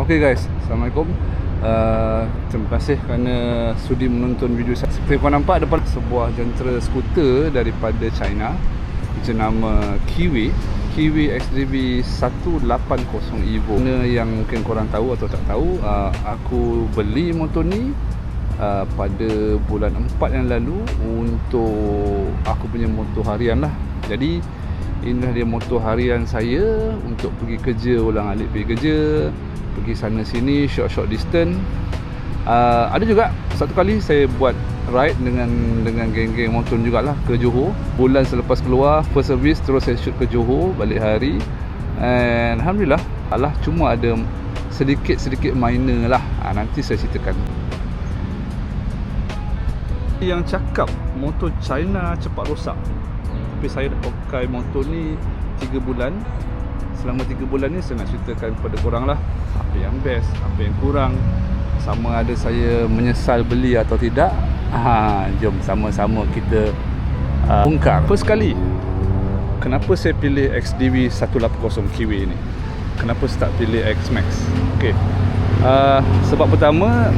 Okay guys, Assalamualaikum. Terima kasih kerana sudi menonton video saya. Seperti korang nampak, depan sebuah jentera skuter daripada China jenama Kiwi XDV 180 Evo. Yang mungkin korang tahu atau tak tahu, aku beli motor ni pada bulan 4 yang lalu untuk aku punya motor harian lah. Jadi inilah dia motor harian saya untuk pergi kerja, ulang alik pergi kerja, pergi sana sini, short distance. Ada juga satu kali saya buat ride dengan geng-geng motor jugalah ke Johor. Bulan selepas keluar first service, terus saya shoot ke Johor balik hari. And Alhamdulillah, cuma ada sedikit minor lah. Nanti saya ceritakan. Yang cakap motor China cepat rosak, tapi saya dah pakai motor ni 3 bulan. Selama 3 bulan ni saya nak ceritakan kepada korang lah apa yang best, apa yang kurang, sama ada saya menyesal beli atau tidak. Jom sama-sama kita bongkar. First kali, kenapa saya pilih XDV 180 Kiwi ni? Kenapa saya tak pilih X-Max? Okay. Sebab pertama,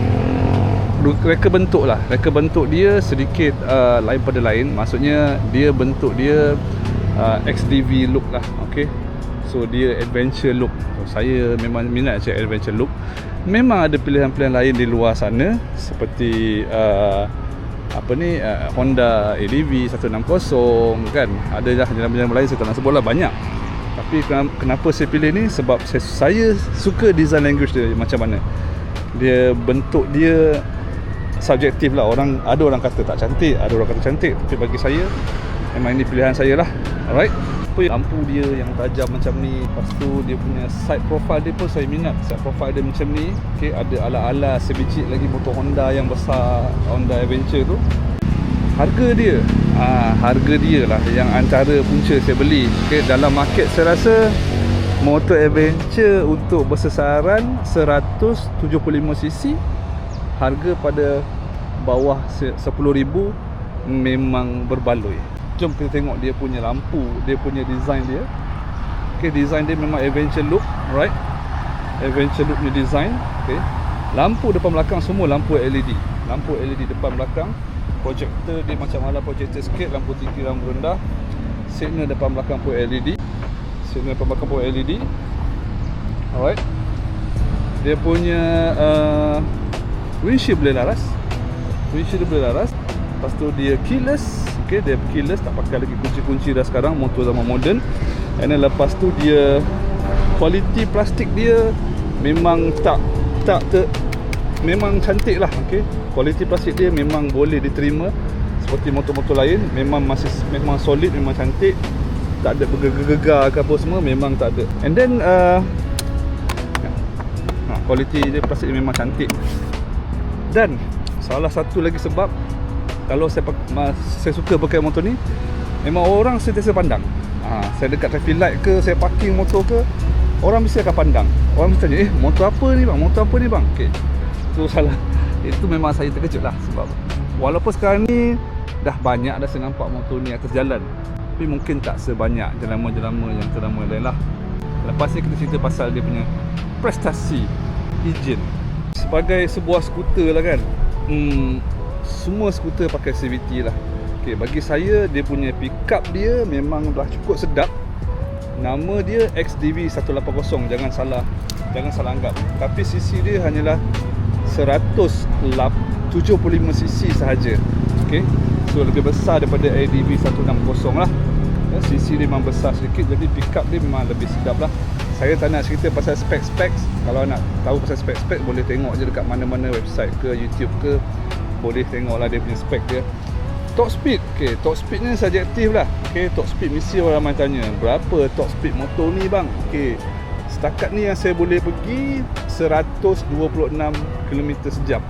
reka bentuk dia sedikit lain pada lain. Maksudnya dia bentuk dia XDV look lah. Okay. So dia adventure look. So, saya memang minat je adventure look. Memang ada pilihan-pilihan lain di luar sana seperti Honda ADV 160 kan. Ada lah jalan-jalan lain, saya tak nak sebut lah, banyak. Tapi kenapa saya pilih ni? Sebab saya suka design language dia macam mana. Dia bentuk dia subjektif lah. Ada orang kata tak cantik, ada orang kata cantik, tapi bagi saya memang ini pilihan saya lah. Alright. Lampu dia yang tajam macam ni, lepas tu dia punya side profile dia pun saya minat. Side profile dia macam ni. Okay, ada ala-ala sebiji lagi motor Honda yang besar, Honda Adventure tu. Harga dia lah yang antara punca saya beli. Okay, dalam market saya rasa motor Adventure untuk bersesaran 175cc, harga pada bawah 10,000 memang berbaloi. Jom kita tengok dia punya lampu, dia punya design dia. Okay, design dia memang adventure look, right? Adventure look ni design. Okay, lampu depan belakang semua lampu LED. Lampu LED depan belakang. Projector dia macam ala projector sikit, lampu tinggi, lampu rendah. Signal depan belakang pun LED. Signal depan belakang pun LED. Alright. Dia punya windshield boleh laras. Lepas tu dia keyless. Okay, dia keyless, tak pakai lagi kunci-kunci dah sekarang, motor zaman moden. And then lepas tu dia kualiti plastik dia memang memang cantik lah. Okay, kualiti plastik dia memang boleh diterima seperti motor-motor lain. Memang solid, memang cantik, tak ada bergegar ke apa semua, memang tak ada. And then kualiti dia plastik memang cantik. Dan salah satu lagi sebab kalau saya suka pakai motor ni, memang orang sentiasa pandang. Saya dekat traffic light ke, saya parking motor ke, orang mesti akan pandang. Orang mesti tanya, motor apa ni bang? Okay, itu salah. Itu memang saya terkejut lah. Sebab walaupun sekarang ni dah banyak dah saya nampak motor ni atas jalan, tapi mungkin tak sebanyak jelama-jelama yang ternama lain lah. Lepas ni kita cerita pasal dia punya prestasi enjin. Sebagai sebuah skuter lah kan, semua skuter pakai CVT lah. Okay, bagi saya dia punya pickup dia memang dah cukup sedap. Nama dia XDV 180, jangan salah anggap. Tapi cc dia hanyalah 175cc sahaja. Okay, so lebih besar daripada ADV 160 lah. Cc dia memang besar sedikit, jadi pickup dia memang lebih sedap lah. Saya tak nak cerita pasal spek. Kalau nak tahu pasal spek boleh tengok je dekat mana-mana website ke YouTube ke, boleh tengoklah dia punya spek dia. Top speed, okay, top speed ni subjektif lah. Okay, top speed mesti orang ramai tanya, berapa top speed motor ni bang? Okay, setakat ni yang saya boleh pergi 126 km sejam.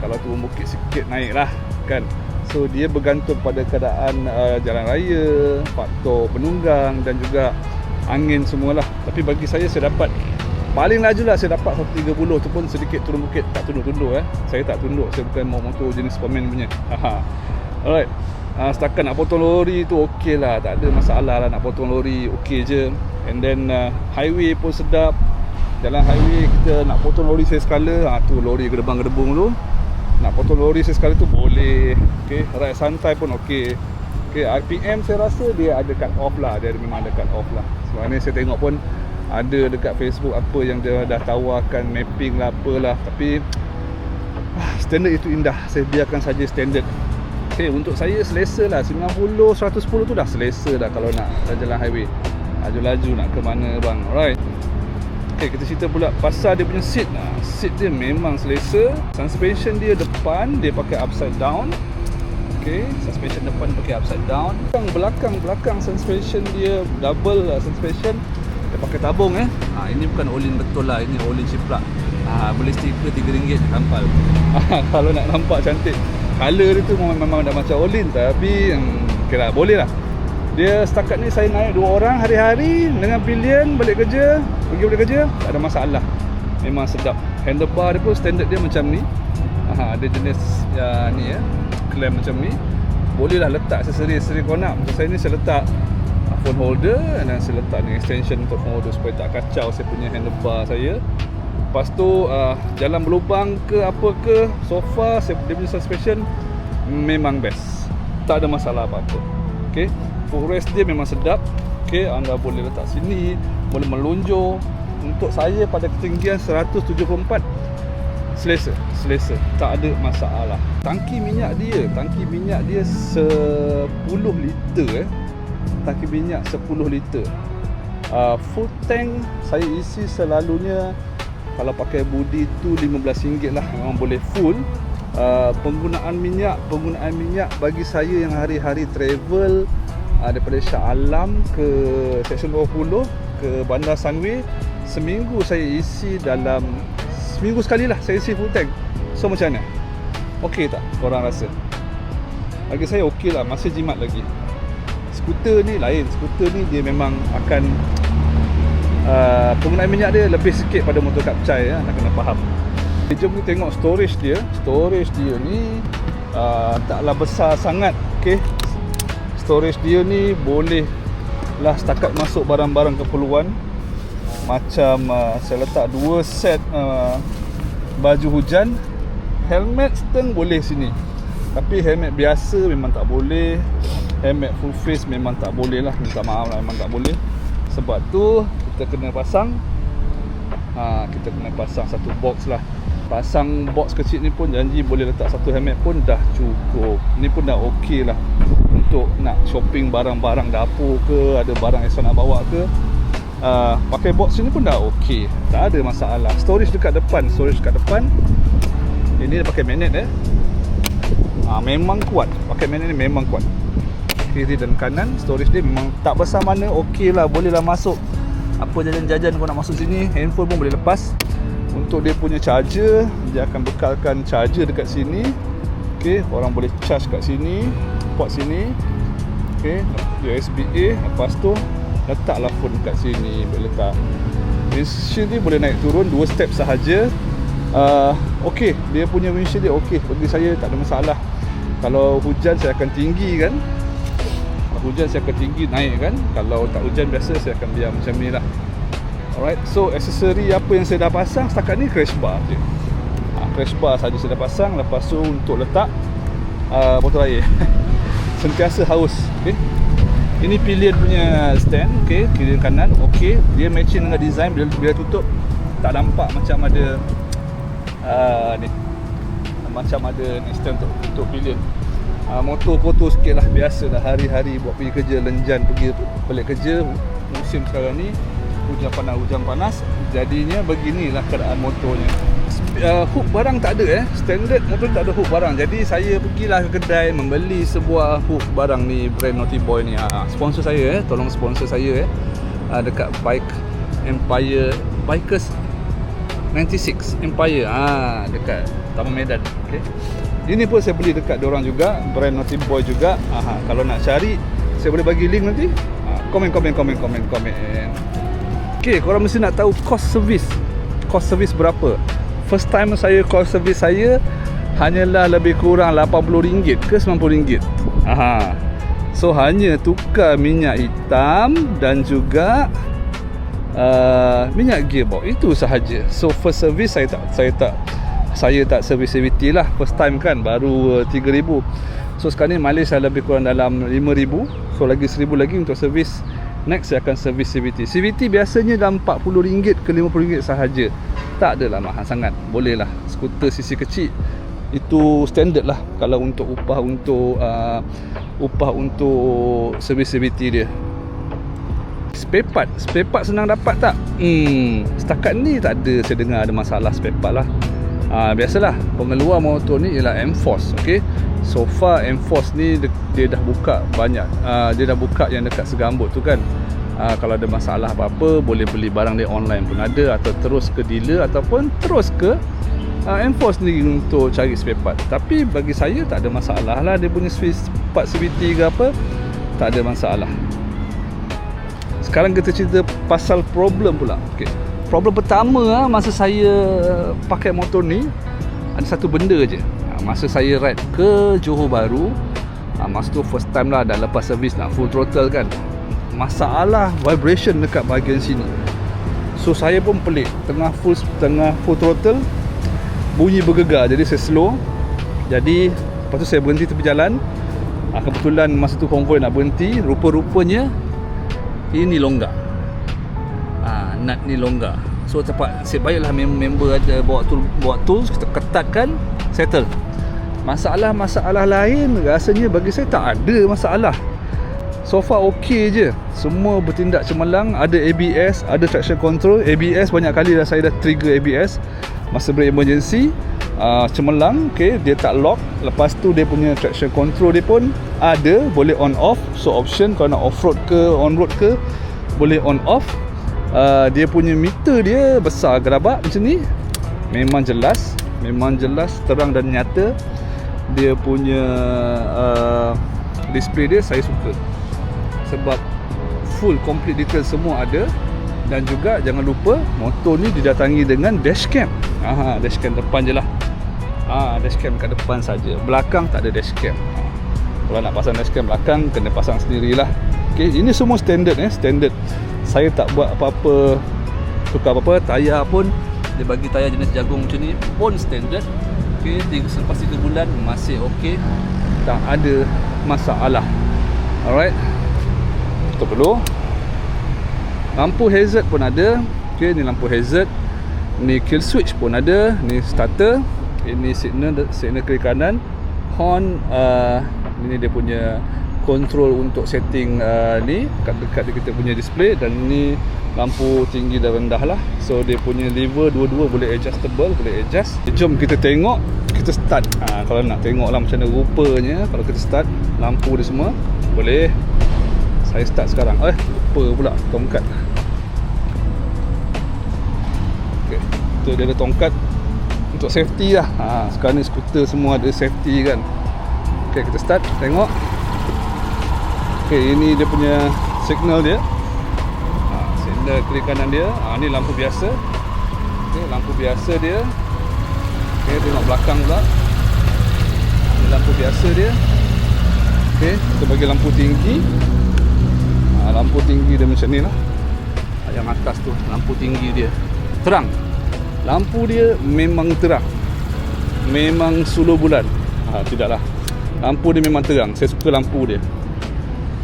Kalau turun bukit sikit naik lah kan. So dia bergantung pada keadaan jalan raya, faktor penunggang dan juga angin semualah. Tapi bagi saya dapat paling laju lah, saya dapat 130 tu pun sedikit turun bukit. Tak tunduk-tunduk saya tak tunduk, saya bukan motor jenis Superman punya. Alright. Setakat nak potong lori tu okey lah, tak ada masalah lah, nak potong lori okey je. And then highway pun sedap. Jalan highway kita nak potong lori sekala, tu lori gedebang-gedebung tu. Nak potong lori sekala tu boleh. Okay, ride santai pun okey. Okay, RPM saya rasa dia ada cut off lah. Dia memang ada cut off lah. Sebab ni saya tengok pun ada dekat Facebook apa yang dia dah tawarkan mapping lah apalah. Tapi standard itu indah. Saya biarkan saja standard. Okay, untuk saya selesa lah. 90, 110 tu dah selesa dah kalau nak jalan highway. Laju-laju nak ke mana bang. Alright. Okay, kita cerita pula pasal dia punya seat. Seat dia memang selesa. Suspension dia depan dia pakai upside down. Okay, suspension depan pakai upside down. Belakang suspension dia double suspension. Dia pakai tabung ini bukan Olin betul lah. Ini Olin ciplak. Boleh stiker RM3 tampal. Kalau nak nampak cantik. Color dia tu memang dah macam Olin. Tapi okay lah, boleh lah. Dia setakat ni saya naik 2 orang hari-hari dengan pilihan balik kerja, pergi balik kerja, tak ada masalah. Memang sedap. Handlebar dia pun standard dia macam ni. Ada jenis ni clamp macam ni. Bolehlah letak aksesori kau nak. Macam saya ni saya letak phone holder dan saya letak ni extension untuk phone holder supaya tak kacau saya punya handlebar saya. Lepas tu jalan berlubang ke apa ke, so far dia punya suspension memang best. Tak ada masalah apa-apa. Okay, footrest dia memang sedap. Okay, anda boleh letak sini, boleh melunjur. Untuk saya pada ketinggian 174 selesa, tak ada masalah. Tangki minyak dia 10 liter Tangki minyak 10 liter. Full tank saya isi selalunya kalau pakai budi tu RM15 lah, memang boleh full. Penggunaan minyak bagi saya yang hari-hari travel daripada Shah Alam ke Seksyen 20 ke Bandar Sunway, seminggu saya isi dalam seminggu sekali lah saya isi full tank. So macam mana? Okey tak korang rasa? Bagi saya okey lah, masih jimat lagi. Skuter ni lain. Skuter ni dia memang akan penggunaan minyak dia lebih sikit pada motor Kapcai nak kena faham. Jom kita tengok storage dia. Storage dia ni taklah besar sangat. Okay, storage dia ni boleh lah setakat masuk barang-barang keperluan. Macam saya letak 2 set baju hujan. Helmet steng boleh sini, tapi helmet biasa memang tak boleh. Helmet full face memang tak boleh lah. Minta maaf lah, memang tak boleh. Sebab tu kita kena pasang satu box lah. Pasang box kecil ni pun janji boleh letak satu helmet pun dah cukup. Ni pun dah okey lah untuk nak shopping barang-barang dapur ke, ada barang yang nak bawa ke. Pakai box ni pun dah okey, tak ada masalah. Storage dekat depan. Ini dia pakai magnet memang kuat. Pakai magnet ni memang kuat. Kiri dan kanan storage dia memang tak besar mana, okey lah, boleh lah masuk apa jajan-jajan kau nak masuk sini. Handphone pun boleh lepas. Untuk dia punya charger, dia akan bekalkan charger dekat sini. Okey, orang boleh charge kat sini, port sini. Okey, USB-A. Lepas tu letaklah phone kat sini, boleh letak. Windshield dia boleh naik turun 2 step sahaja. Okey, dia punya windshield dia okey. Bagi saya tak ada masalah. Kalau hujan saya akan tinggi kan. Naik kan. Kalau tak hujan biasa saya akan biar macam ni lah. Alright, so aksesori apa yang saya dah pasang setakat ni crash bar je. Crash bar saja saya dah pasang. Lepas tu untuk letak botol air. Sentiasa haus. Okay, ini pilihan punya stand. Okay, kiri kanan okey. Dia matching dengan design. Bila tutup tak nampak macam ada ni, macam ada ni stand untuk pilihan. Motor kotor sikit lah, biasa lah hari-hari buat pergi kerja, lenjan pergi balik kerja. Musim sekarang ni hujan panas, jadinya beginilah keadaan motornya. Hook barang tak ada standard motor tak ada hook barang. Jadi saya pergilah ke kedai membeli sebuah hook barang ni, brand Naughty Boy ni. Sponsor saya tolong sponsor saya dekat Bike Empire, Bikers 96 Empire dekat Taman Medan. Okay, ini pun saya beli dekat diorang juga, brand Naughty Boy juga. Kalau nak cari saya boleh bagi link nanti. Komen. Okay, korang mesti nak tahu cost service berapa. First time saya cost service saya hanyalah lebih kurang RM80 ke RM90. So hanya tukar minyak hitam dan juga minyak gearbox, itu sahaja. So first service saya tak service CVT lah, first time kan, baru 3,000. So sekarang ni mileage saya lebih kurang dalam 5,000. So lagi 1,000 lagi untuk servis. Next saya akan servis CVT. CVT biasanya dalam RM40 ke RM50 sahaja. Tak adalah mahal sangat. Boleh lah. Skuter sisi kecil itu standard lah kalau untuk upah untuk servis CVT dia. Spare part senang dapat tak? Setakat ni tak ada saya dengar ada masalah spare part lah. Biasalah pengeluar motor ni ialah M-Force. Okay, so far M-Force ni dia dah buka banyak, dia dah buka yang dekat Segambut tu kan. Kalau ada masalah apa-apa boleh beli barang dia online pun ada, atau terus ke dealer ataupun terus ke M-Force sendiri untuk cari spare part. Tapi bagi saya tak ada masalah lah, dia punya part CVT ke apa, tak ada masalah. Sekarang kita cerita pasal problem pula. Okay, problem pertama masa saya pakai motor ni, ada satu benda je. Masa saya ride ke Johor Bahru, masa tu first time lah, dah lepas servis nak full throttle kan, masalah vibration dekat bahagian sini. So saya pun pelik, tengah full throttle bunyi bergegar, jadi saya slow. Jadi lepas tu saya berhenti tepi jalan. Kebetulan masa tu konvoi nak berhenti, rupa-rupanya ini longgar, nut ni longgar. So cepat, saya baiklah member ada bawa tools, kita ketatkan, settle. Masalah lain rasanya bagi saya tak ada masalah. So far okey je, semua bertindak cemerlang. Ada ABS, ada traction control. ABS banyak kali dah saya dah trigger ABS masa brake emergency, cemerlang. Okay, dia tak lock. Lepas tu dia punya traction control dia pun ada, boleh on off. So option kalau nak off road ke on road ke boleh on off. Dia punya meter dia besar gerabak macam ni, memang jelas, terang dan nyata. Dia punya display dia saya suka, sebab full complete detail semua ada. Dan juga jangan lupa motor ni didatangi dengan dashcam. Dashcam depan je lah. Dashcam kat depan saja, belakang tak ada dashcam. Kalau nak pasang dashcam belakang kena pasang sendirilah. Okay, ini semua standard standard. Saya tak buat apa-apa, tukar apa-apa. Tayar pun dia bagi tayar jenis jagung macam ni pun standard. Okay, selepas 3 bulan masih okey, tak ada masalah. Alright, tutup dulu. Lampu hazard pun ada. Okay, ni lampu hazard. Ni kill switch pun ada. Ni starter. Ini signal kiri kanan. Horn, ini dia punya control untuk setting ni dekat kita punya display. Dan ni lampu tinggi dan rendah lah. So dia punya lever dua-dua boleh adjustable, boleh adjust. Jom kita tengok, kita start. Kalau nak tengok lah macam mana rupanya kalau kita start lampu dia semua, boleh. Saya start sekarang. Lupa pula tongkat. Okay, tu dia ada tongkat untuk safety lah. Sekarang ni skuter semua ada safety kan. Okay, kita start, tengok. Okay, ini dia punya signal dia. Signal kiri kanan dia. Ni lampu biasa. Okay, lampu biasa dia. Okay, tengok belakang pula. Ni lampu biasa dia. Okay, kita bagi lampu tinggi. Lampu tinggi dia macam ni lah. Yang atas tu lampu tinggi dia terang. Lampu dia memang terang, memang suluh bulan. Tidaklah, lampu dia memang terang. Saya suka lampu dia.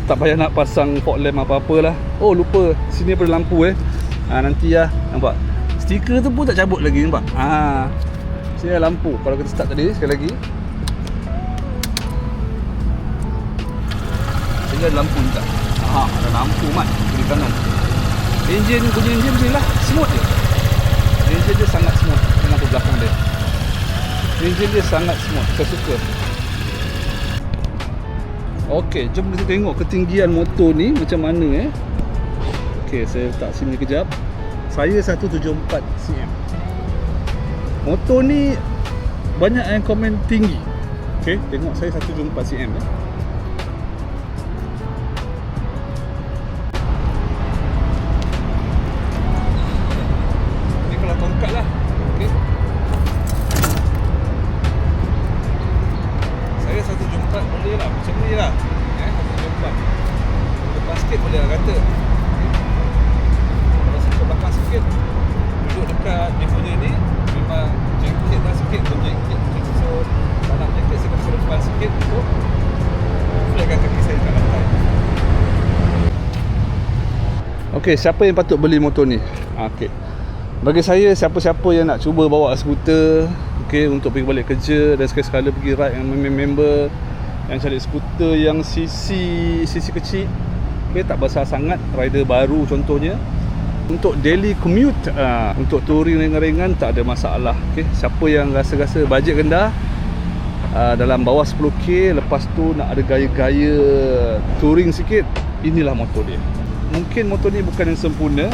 Tak payah nak pasang fog lamp apa-apa lah. Oh lupa, sini ada lampu nanti lah. Nampak stiker tu pun tak cabut lagi, nampak. Sini ada lampu. Kalau kita start tadi sekali lagi, sini ada lampu juga. Ada lampu mat kiri kanan. Bunyi enjin ni lah, smooth je. Enjin dia sangat smooth. Tengok ke belakang dia, enjin dia sangat smooth, saya suka. Okey, jom kita tengok ketinggian motor ni macam mana Okey, saya letak sini kejap. Saya 174 cm. Motor ni banyak yang komen tinggi. Okey, tengok saya 174 cm tongkat lah. Okay, saya 174 boleh lah, macam ni lah. 174 lepas sikit boleh lah kata. Kalau Okey, siapa yang patut beli motor ni? Okey. Bagi saya, siapa-siapa yang nak cuba bawa skuter, okey, untuk pergi balik kerja dan sekali-sekala pergi ride dengan member yang cari skuter yang CC kecil, okey, tak besar sangat, rider baru contohnya. Untuk daily commute, untuk touring ringan-ringan tak ada masalah. Okey, siapa yang rasa-rasa bajet rendah, dalam bawah 10k, lepas tu nak ada gaya-gaya touring sikit, inilah motor dia. Mungkin motor ni bukan yang sempurna,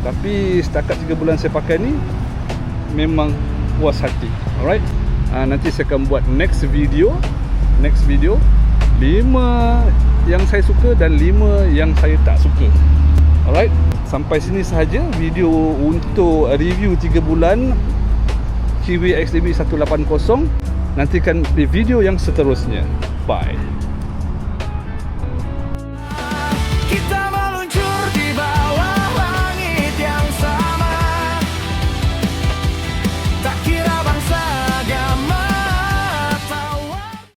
tapi setakat 3 bulan saya pakai ni memang puas hati. Alright, nanti saya akan buat next video 5 yang saya suka dan 5 yang saya tak suka. Alright, sampai sini sahaja video untuk review 3 bulan Kiwi XDB 180. Nantikan di video yang seterusnya. Bye.